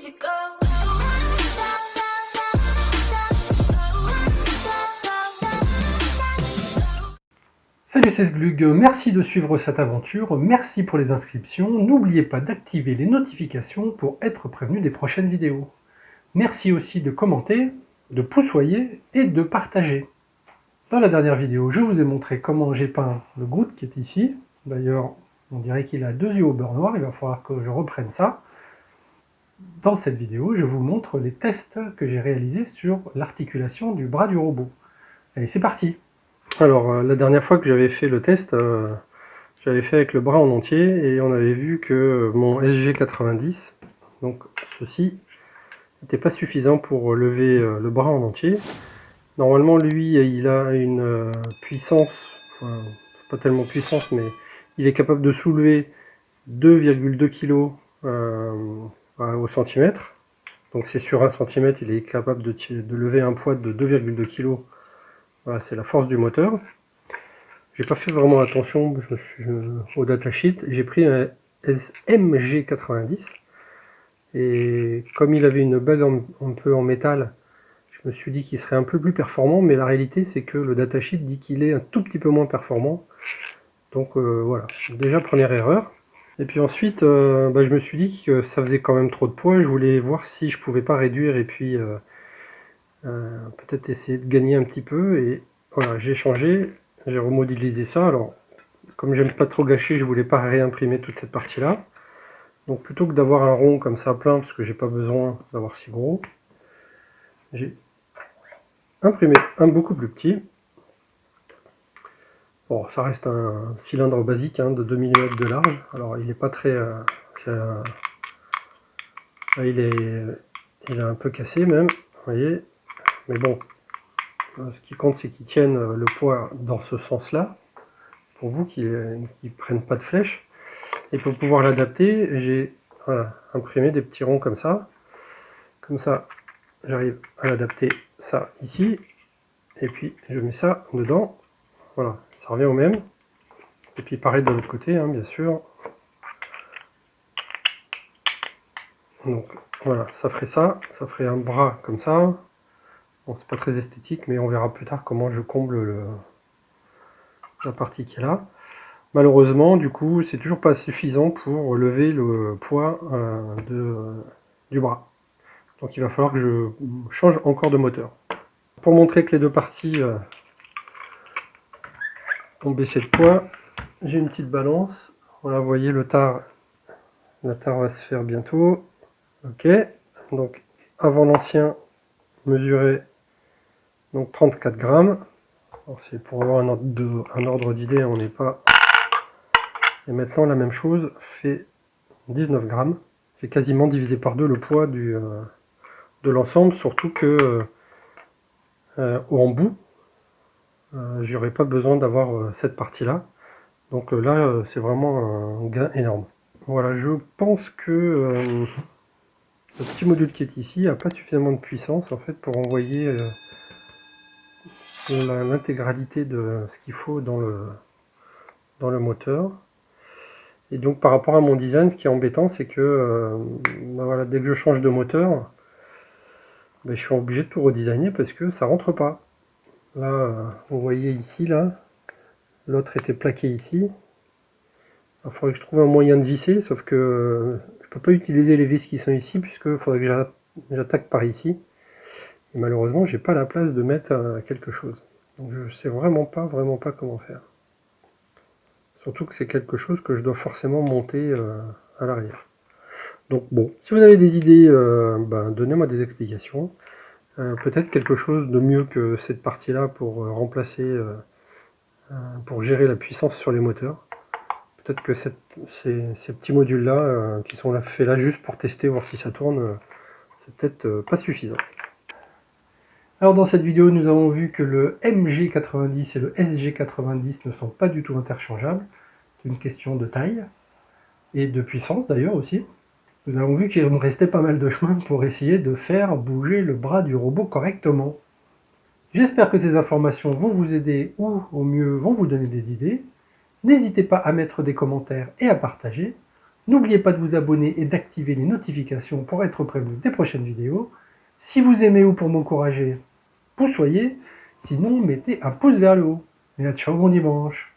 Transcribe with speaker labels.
Speaker 1: easy go.
Speaker 2: Salut, c'est Sglug, merci de suivre cette aventure, merci pour les inscriptions, n'oubliez pas d'activer les notifications pour être prévenu des prochaines vidéos. Merci aussi de commenter, de poussoyer et de partager. Dans la dernière vidéo, je vous ai montré comment j'ai peint le Groot qui est ici. D'ailleurs, on dirait qu'il a 2 yeux au beurre noir, il va falloir que je reprenne ça. Dans cette vidéo, je vous montre les tests que j'ai réalisés sur l'articulation du bras du robot. Allez, c'est parti! Alors, la dernière fois que j'avais fait le test, j'avais fait avec le bras en entier et on avait vu que mon SG90, donc ceci, n'était pas suffisant pour lever le bras en entier. Normalement, lui, il a une puissance, enfin, c'est pas tellement puissance, mais il est capable de soulever 2,2 kg au centimètre. Donc c'est sur 1 cm, il est capable de lever un poids de 2,2 kg. Voilà, c'est la force du moteur. J'ai pas fait vraiment attention au datasheet. J'ai pris un MG90 et comme il avait une bague un peu en métal, je me suis dit qu'il serait un peu plus performant, mais la réalité c'est que le datasheet dit qu'il est un tout petit peu moins performant. Donc voilà, déjà première erreur. Et puis ensuite, je me suis dit que ça faisait quand même trop de poids. Je voulais voir si je pouvais pas réduire et puis peut-être essayer de gagner un petit peu. Et voilà, j'ai changé, j'ai remodélisé ça. Alors, comme j'aime pas trop gâcher, je voulais pas réimprimer toute cette partie-là. Donc plutôt que d'avoir un rond comme ça plein, parce que j'ai pas besoin d'avoir si gros, j'ai imprimé un beaucoup plus petit. Bon, ça reste un cylindre basique de 2 mm de large. Alors il n'est pas très... là, il est un peu cassé même, vous voyez. Mais bon, ce qui compte c'est qu'il tienne le poids dans ce sens-là, pour vous qui ne prennent pas de flèche. Et pour pouvoir l'adapter, j'ai imprimé des petits ronds comme ça. Comme ça, j'arrive à l'adapter ça ici. Et puis je mets ça dedans. Voilà, ça revient au même. Et puis pareil de l'autre côté, bien sûr. Donc voilà, ça ferait un bras comme ça. Bon, c'est pas très esthétique, mais on verra plus tard comment je comble la partie qui est là. Malheureusement, du coup, c'est toujours pas suffisant pour lever le poids du bras. Donc il va falloir que je change encore de moteur. Pour montrer que les deux parties ont baissé de poids, j'ai une petite balance. Voilà, vous voyez la tare va se faire bientôt. Ok, donc avant l'ancien mesurait donc 34 grammes. C'est pour avoir un ordre d'idée, on n'est pas... Et maintenant la même chose fait 19 grammes. J'ai quasiment divisé par 2 le poids de l'ensemble, surtout que en bout, j'aurais pas besoin d'avoir cette partie là. Donc là, c'est vraiment un gain énorme. Voilà, je pense que le petit module qui est ici n'a pas suffisamment de puissance en fait pour envoyer l'intégralité de ce qu'il faut dans le moteur. Et donc par rapport à mon design, ce qui est embêtant, c'est que voilà, dès que je change de moteur, je suis obligé de tout redesigner parce que ça rentre pas. Là, vous voyez ici, là, l'autre était plaqué ici. Il faudrait que je trouve un moyen de visser, sauf que je peux pas utiliser les vis qui sont ici, puisque faudrait que j'attaque par ici. Et malheureusement, j'ai pas la place de mettre quelque chose. Donc je sais vraiment pas comment faire. Surtout que c'est quelque chose que je dois forcément monter à l'arrière. Donc bon, si vous avez des idées, donnez-moi des explications. Peut-être quelque chose de mieux que cette partie-là pour remplacer, pour gérer la puissance sur les moteurs. Peut-être que ces petits modules-là, qui sont faits là juste pour tester, voir si ça tourne, c'est peut-être pas suffisant. Alors dans cette vidéo, nous avons vu que le MG90 et le SG90 ne sont pas du tout interchangeables. C'est une question de taille et de puissance d'ailleurs aussi. Nous avons vu qu'il me restait pas mal de chemin pour essayer de faire bouger le bras du robot correctement. J'espère que ces informations vont vous aider ou au mieux vont vous donner des idées. N'hésitez pas à mettre des commentaires et à partager. N'oubliez pas de vous abonner et d'activer les notifications pour être prévenu des prochaines vidéos. Si vous aimez ou pour m'encourager, vous soyez. Sinon, mettez un pouce vers le haut. Et à ciao, bon dimanche.